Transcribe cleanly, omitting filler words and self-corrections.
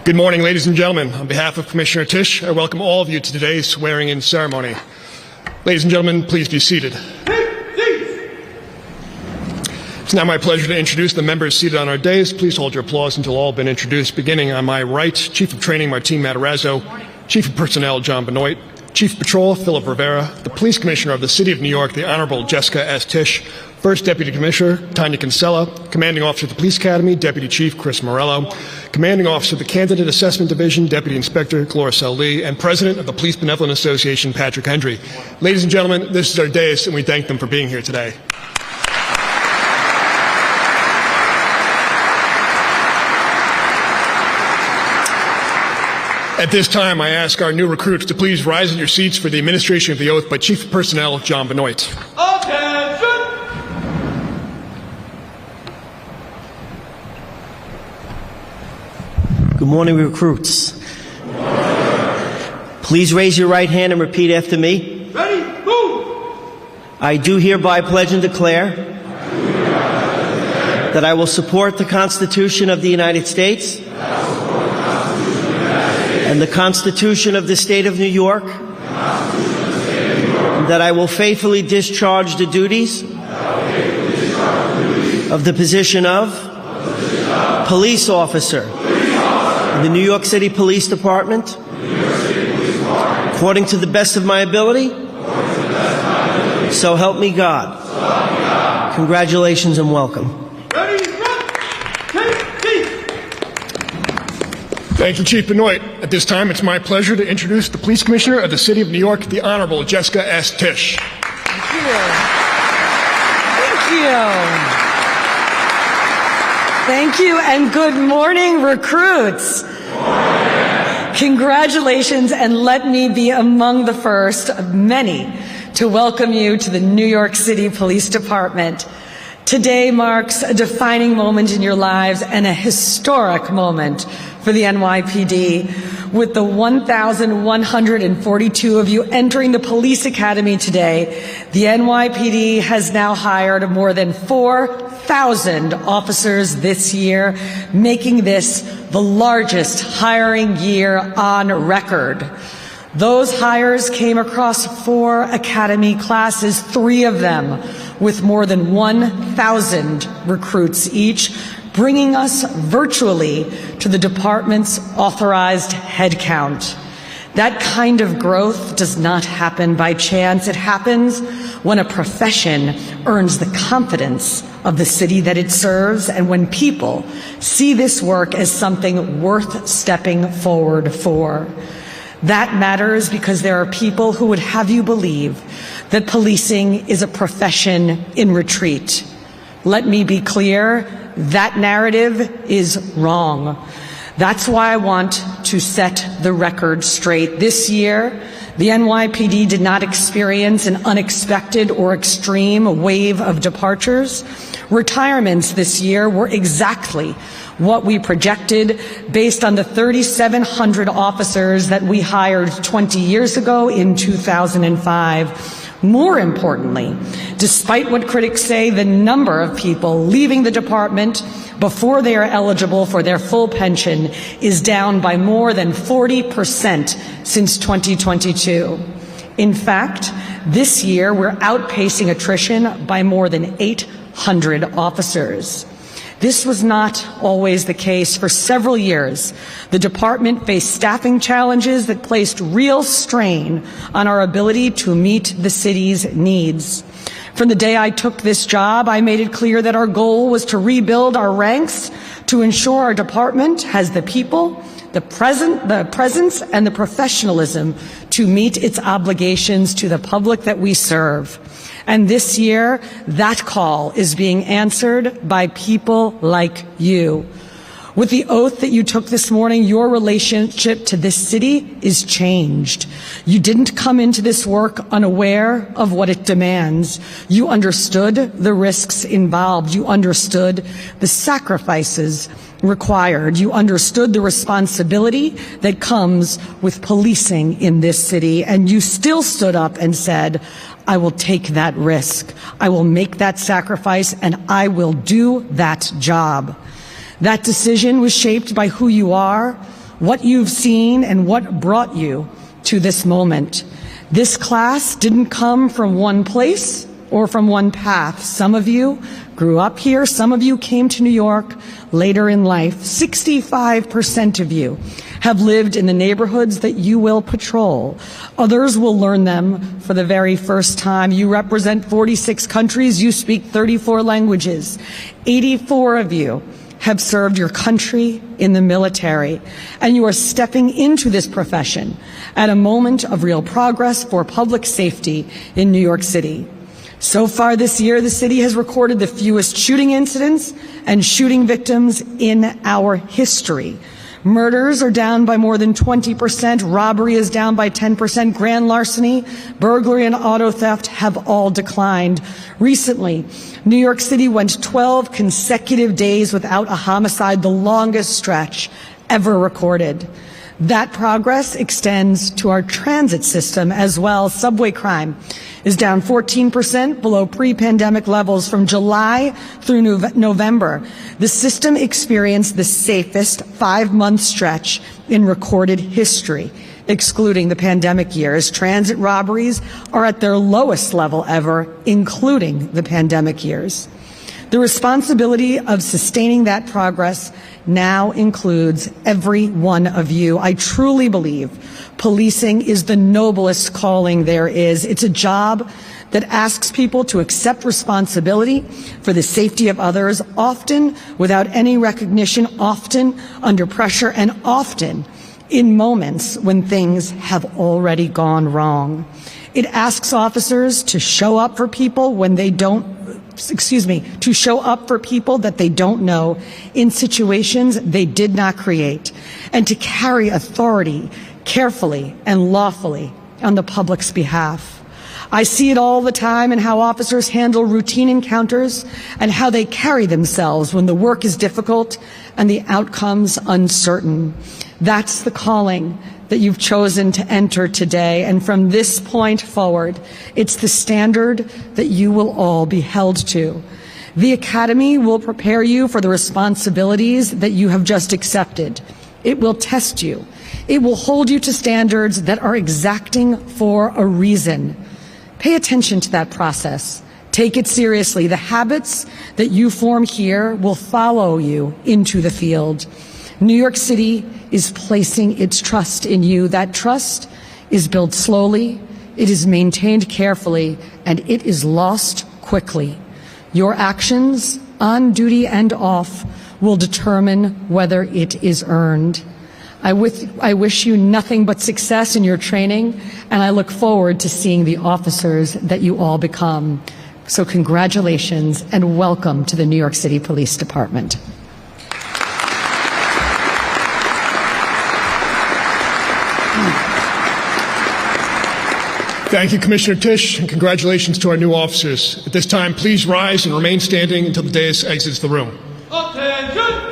Good morning, ladies and gentlemen. On behalf of Commissioner Tish, I welcome all of you to today's swearing-in ceremony. Ladies and gentlemen, please be seated. It's now my pleasure to introduce the members seated on our dais. Please hold your applause until all have been introduced. Beginning on my right, Chief of Training Martin Matarazzo, Chief of Personnel John Benoit, Chief of Patrol Philip Rivera, the Police Commissioner of the City of New York, the Honorable Jessica S. Tish, First Deputy Commissioner Tanya Kinsella, Commanding Officer of the Police Academy, Deputy Chief Chris Morello, Commanding Officer of the Candidate Assessment Division, Deputy Inspector Gloricel Lee, and President of the Police Benevolent Association, Patrick Hendry. Ladies and gentlemen, this is our dais, and we thank them for being here today. At this time, I ask our new recruits to please rise in your seats for the administration of the oath by Chief of Personnel John Benoit. Attention! Good morning, recruits. Please raise your right hand and repeat after me. Ready, move! I do hereby pledge and declare that I will support the Constitution of the United States and the Constitution of the State of New York, and that I will faithfully discharge the duties of the position of police officer in the New York City Police Department according to the best of my ability. So help me God. Congratulations and welcome. Thank you, Chief Benoit. At this time, it's my pleasure to introduce the Police Commissioner of the City of New York, the Honorable Jessica S. Tish. Thank you. Thank you. Thank you, and good morning, recruits. Congratulations, and let me be among the first of many to welcome you to the New York City Police Department. Today marks a defining moment in your lives and a historic moment for the NYPD. With the 1,142 of you entering the Police Academy today, the NYPD has now hired more than 4,000 officers this year, making this the largest hiring year on record. Those hires came across 4 academy classes, 3 of them with more than 1,000 recruits each, bringing us virtually to the department's authorized headcount. That kind of growth does not happen by chance. It happens when a profession earns the confidence of the city that it serves, and when people see this work as something worth stepping forward for. That matters because there are people who would have you believe that policing is a profession in retreat. Let me be clear, that narrative is wrong. That's why I want to set the record straight. This year, the NYPD did not experience an unexpected or extreme wave of departures. Retirements this year were exactly what we projected based on the 3,700 officers that we hired 20 years ago in 2005. More importantly, despite what critics say, the number of people leaving the department before they are eligible for their full pension is down by more than 40% since 2022. In fact, this year we're outpacing attrition by more than 800 officers. This was not always the case. For several years, the department faced staffing challenges that placed real strain on our ability to meet the city's needs. From the day I took this job, I made it clear that our goal was to rebuild our ranks to ensure our department has the people, the presence, and the professionalism to meet its obligations to the public that we serve. And this year, that call is being answered by people like you. With the oath that you took this morning, your relationship to this city is changed. You didn't come into this work unaware of what it demands. You understood the risks involved. You understood the sacrifices required. You understood the responsibility that comes with policing in this city, and you still stood up and said, I will take that risk. I will make that sacrifice, and I will do that job. That decision was shaped by who you are, what you've seen and what brought you to this moment. This class didn't come from one place or from one path. Some of you grew up here. Some of you came to New York later in life. 65% of you have lived in the neighborhoods that you will patrol. Others will learn them for the very first time. You represent 46 countries. You speak 34 languages. 84 of you have served your country in the military, and you are stepping into this profession at a moment of real progress for public safety in New York City. So far this year, the city has recorded the fewest shooting incidents and shooting victims in our history. Murders are down by more than 20%, robbery is down by 10%, grand larceny, burglary, and auto theft have all declined. Recently, New York City went 12 consecutive days without a homicide, the longest stretch ever recorded. That progress extends to our transit system as well. Subway crime is down 14% below pre-pandemic levels from July through November. The system experienced the safest 5-month stretch in recorded history, excluding the pandemic years. Transit robberies are at their lowest level ever, including the pandemic years. The responsibility of sustaining that progress now includes every one of you. I truly believe policing is the noblest calling there is. It's a job that asks people to accept responsibility for the safety of others, often without any recognition, often under pressure, and often in moments when things have already gone wrong. It asks officers to show up for people when they to show up for people that they don't know in situations they did not create, and to carry authority carefully and lawfully on the public's behalf. I see it all the time in how officers handle routine encounters and how they carry themselves when the work is difficult and the outcomes uncertain. That's the calling that you've chosen to enter today, and from this point forward, it's the standard that you will all be held to. The Academy will prepare you for the responsibilities that you have just accepted. It will test you. It will hold you to standards that are exacting for a reason. Pay attention to that process. Take it seriously. The habits that you form here will follow you into the field. New York City is placing its trust in you. That trust is built slowly, it is maintained carefully, and it is lost quickly. Your actions, on duty and off, will determine whether it is earned. I wish you nothing but success in your training, and I look forward to seeing the officers that you all become. So congratulations and welcome to the New York City Police Department. Thank you, Commissioner Tish, and congratulations to our new officers. At this time, please rise and remain standing until the dais exits the room. Attention!